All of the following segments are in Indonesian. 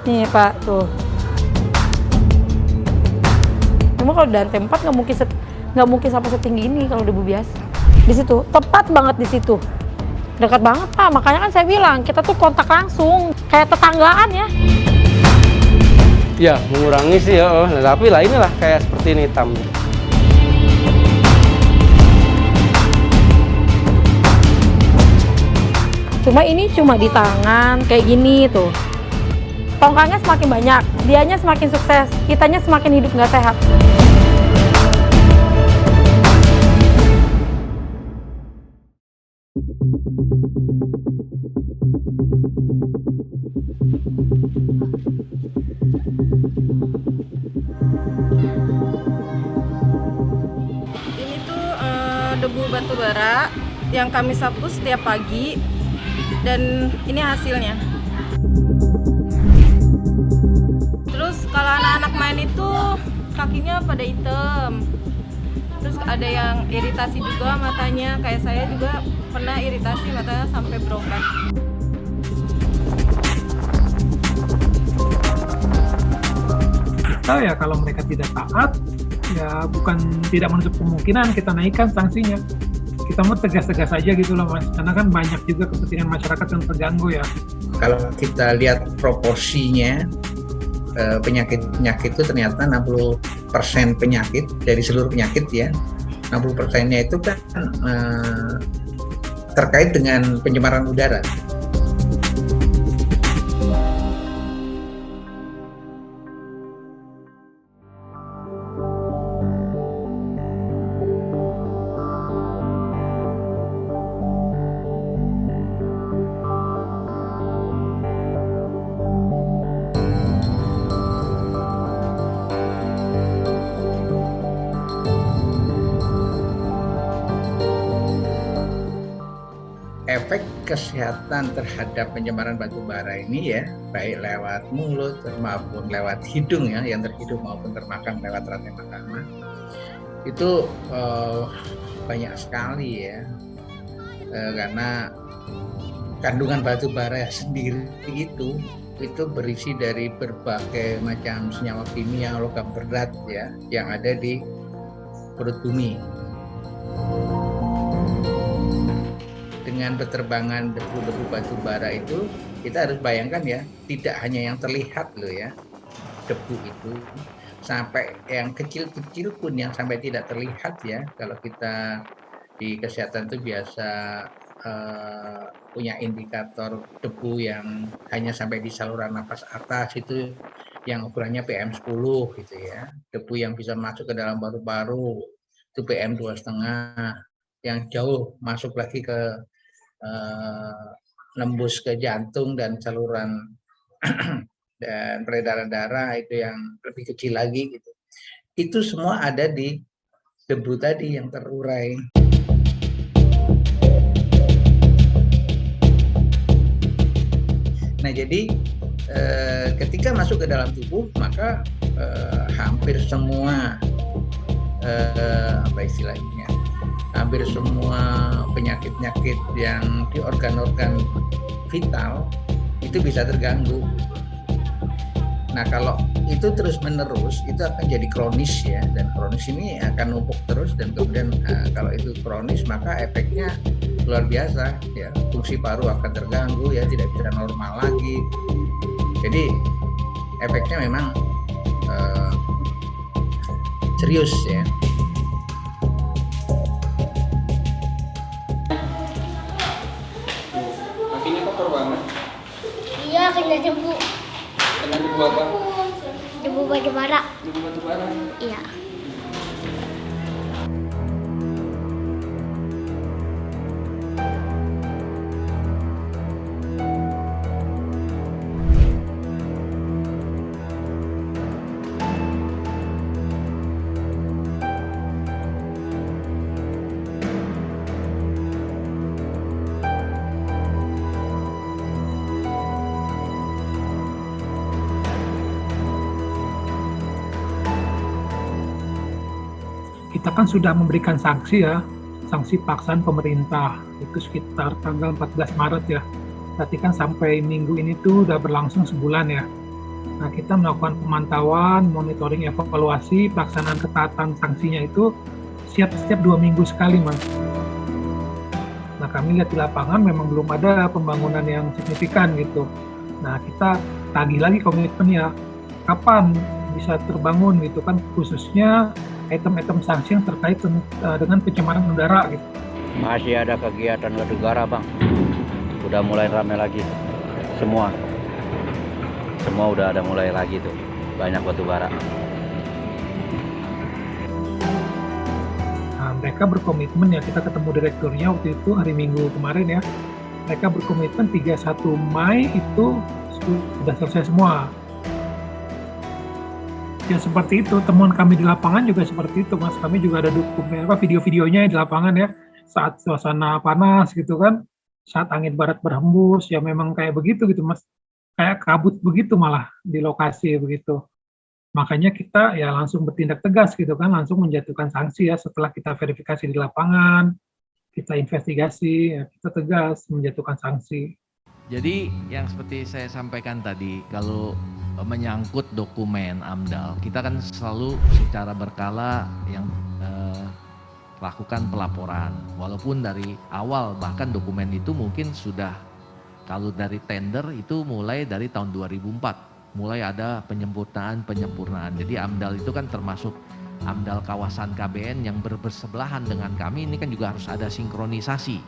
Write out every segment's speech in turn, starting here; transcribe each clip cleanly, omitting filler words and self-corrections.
Nih Pak, tuh. Memang kalau di lantai 4 nggak mungkin sampai setinggi ini kalau debu biasa. Di situ, tepat banget di situ. Dekat banget Pak, makanya kan saya bilang kita tuh kontak langsung, kayak tetanggaan ya. Ya, mengurangi sih ya, tapi lah inilah kayak seperti ini hitam. Cuma ini cuma di tangan, kayak gini tuh. Tongkangnya semakin banyak, dianya semakin sukses, kitanya semakin hidup nggak sehat. Ini tuh debu batu bara yang kami sapu setiap pagi dan ini hasilnya. Terus kalau anak-anak main itu kakinya pada hitam. Terus ada yang iritasi juga matanya, kayak saya juga pernah iritasi matanya sampai berobat. Tahu ya, kalau mereka tidak taat, ya bukan tidak menutup kemungkinan kita naikkan sanksinya. Kita mau tegas-tegas aja gitu loh Mas, karena kan banyak juga kepentingan masyarakat yang terganggu ya. Kalau kita lihat proporsinya, penyakit-penyakit itu ternyata 60% penyakit dari seluruh penyakit ya, 60%-nya itu kan terkait dengan pencemaran udara. Efek kesehatan terhadap pencemaran batu bara ini ya, baik lewat mulut maupun lewat hidung ya, yang terhidup maupun termakan lewat rantai makanan, itu banyak sekali ya, karena kandungan batu bara sendiri itu berisi dari berbagai macam senyawa kimia logam berat ya, yang ada di perut bumi. Dengan berterbangan debu-debu batu bara itu, kita harus bayangkan ya, tidak hanya yang terlihat loh ya, debu itu, sampai yang kecil-kecil pun yang sampai tidak terlihat ya. Kalau kita di kesehatan itu biasa punya indikator debu yang hanya sampai di saluran nafas atas, itu yang ukurannya PM10 gitu ya. Debu yang bisa masuk ke dalam paru-paru itu PM2,5, yang jauh masuk lagi ke nembus ke jantung dan saluran dan peredaran darah itu yang lebih kecil lagi gitu. Itu semua ada di debu tadi yang terurai. Nah, jadi ketika masuk ke dalam tubuh, maka hampir semua apa istilahnya, hampir semua penyakit-penyakit yang di organ-organ vital itu bisa terganggu. Nah, kalau itu terus-menerus, itu akan jadi kronis ya, dan kronis ini akan numpuk terus, dan kemudian kalau itu kronis maka efeknya luar biasa ya, fungsi paru akan terganggu ya, tidak bisa normal lagi. Jadi efeknya memang serius ya. Kakinya kotor banget. Iya, kena debu. Kena debu apa? Debu batu bara. Debu batu bara. Iya. Kita kan sudah memberikan sanksi ya, sanksi paksaan pemerintah, itu sekitar tanggal 14 Maret ya. Berarti kan sampai minggu ini tuh udah berlangsung sebulan ya. Nah, kita melakukan pemantauan, monitoring, evaluasi, pelaksanaan ketaatan sanksinya itu setiap 2 minggu sekali, Mas. Nah, kami lihat di lapangan memang belum ada pembangunan yang signifikan gitu. Nah, kita tagih lagi komitmennya, kapan bisa terbangun gitu kan, khususnya item-item sanksi yang terkait dengan pencemaran udara gitu. Masih ada kegiatan batubara, Bang. Udah mulai ramai lagi. Semua udah ada mulai lagi tuh. Banyak batubara. Nah, mereka berkomitmen ya, kita ketemu direkturnya waktu itu hari Minggu kemarin ya. Mereka berkomitmen 31 Mei itu sudah selesai semua. Ya seperti itu, temuan kami di lapangan juga seperti itu, Mas. Kami juga ada dokumen video-videonya di lapangan ya, saat suasana panas gitu kan, saat angin barat berhembus, ya memang kayak begitu gitu, Mas. Kayak kabut begitu malah di lokasi begitu. Makanya kita ya langsung bertindak tegas gitu kan, langsung menjatuhkan sanksi ya setelah kita verifikasi di lapangan, kita investigasi, ya kita tegas menjatuhkan sanksi. Jadi yang seperti saya sampaikan tadi, kalau menyangkut dokumen AMDAL, kita kan selalu secara berkala yang lakukan pelaporan. Walaupun dari awal bahkan dokumen itu mungkin sudah, kalau dari tender itu mulai dari tahun 2004, mulai ada penyempurnaan. Jadi AMDAL itu kan termasuk AMDAL kawasan KBN yang bersebelahan dengan kami, ini kan juga harus ada sinkronisasi.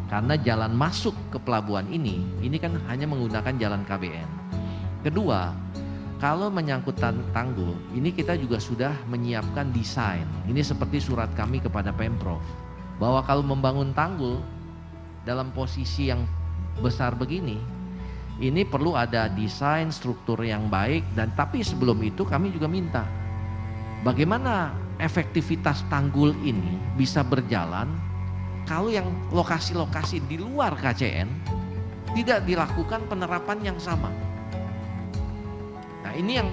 Karena jalan masuk ke pelabuhan ini kan hanya menggunakan jalan KBN. Kedua, kalau menyangkut tanggul, ini kita juga sudah menyiapkan desain. Ini seperti surat kami kepada Pemprov, bahwa kalau membangun tanggul dalam posisi yang besar begini, ini perlu ada desain struktur yang baik. Dan tapi sebelum itu kami juga minta, bagaimana efektivitas tanggul ini bisa berjalan kalau yang lokasi-lokasi di luar KCN tidak dilakukan penerapan yang sama. Nah, ini yang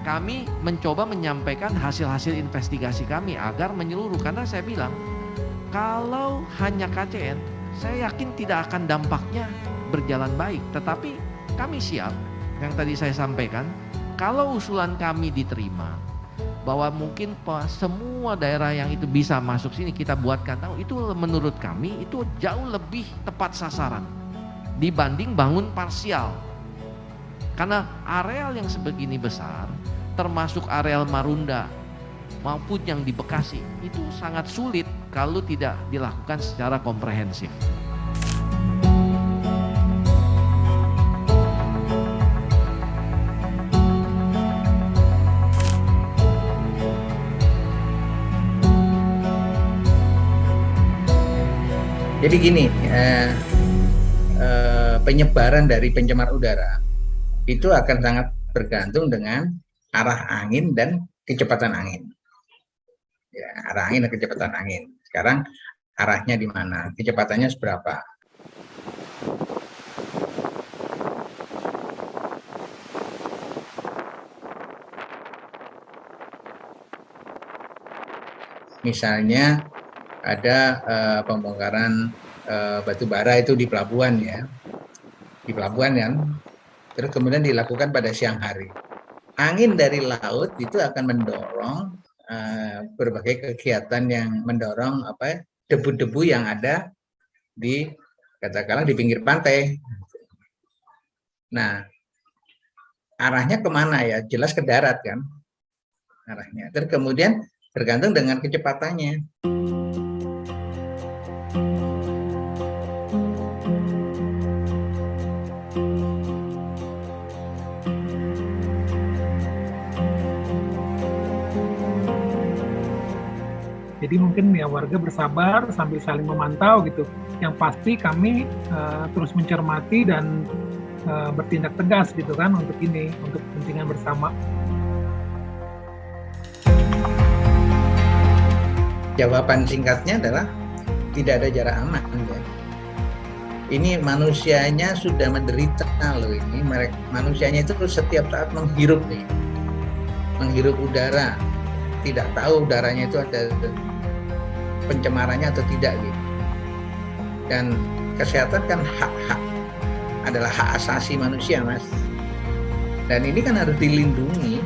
kami mencoba menyampaikan hasil-hasil investigasi kami agar menyeluruh. Karena saya bilang, kalau hanya KCN, saya yakin tidak akan dampaknya berjalan baik. Tetapi kami siap, yang tadi saya sampaikan, kalau usulan kami diterima, bahwa mungkin semua daerah yang itu bisa masuk sini kita buatkan tahu, itu menurut kami itu jauh lebih tepat sasaran dibanding bangun parsial. Karena areal yang sebegini besar, termasuk areal Marunda maupun yang di Bekasi, itu sangat sulit kalau tidak dilakukan secara komprehensif. Jadi gini, penyebaran dari pencemar udara itu akan sangat bergantung dengan arah angin dan kecepatan angin. Ya, arah angin dan kecepatan angin. Sekarang arahnya di mana? Kecepatannya seberapa? Misalnya ada pembongkaran batu bara itu di pelabuhan ya, di pelabuhan kan, terus kemudian dilakukan pada siang hari. Angin dari laut itu akan mendorong berbagai kegiatan yang mendorong debu-debu yang ada di, katakanlah di pinggir pantai. Nah, arahnya kemana ya? Jelas ke darat kan arahnya. Terus kemudian bergantung dengan kecepatannya. Jadi mungkin ya warga bersabar sambil saling memantau gitu. Yang pasti kami terus mencermati dan bertindak tegas gitu kan untuk ini, untuk kepentingan bersama. Jawaban singkatnya adalah tidak ada jarak aman. Ya. Ini manusianya sudah menderita loh ini. Manusianya itu setiap saat menghirup nih, menghirup udara, tidak tahu udaranya itu ada pencemarannya atau tidak gitu. Dan kesehatan kan hak adalah hak asasi manusia, Mas. Dan ini kan harus dilindungi.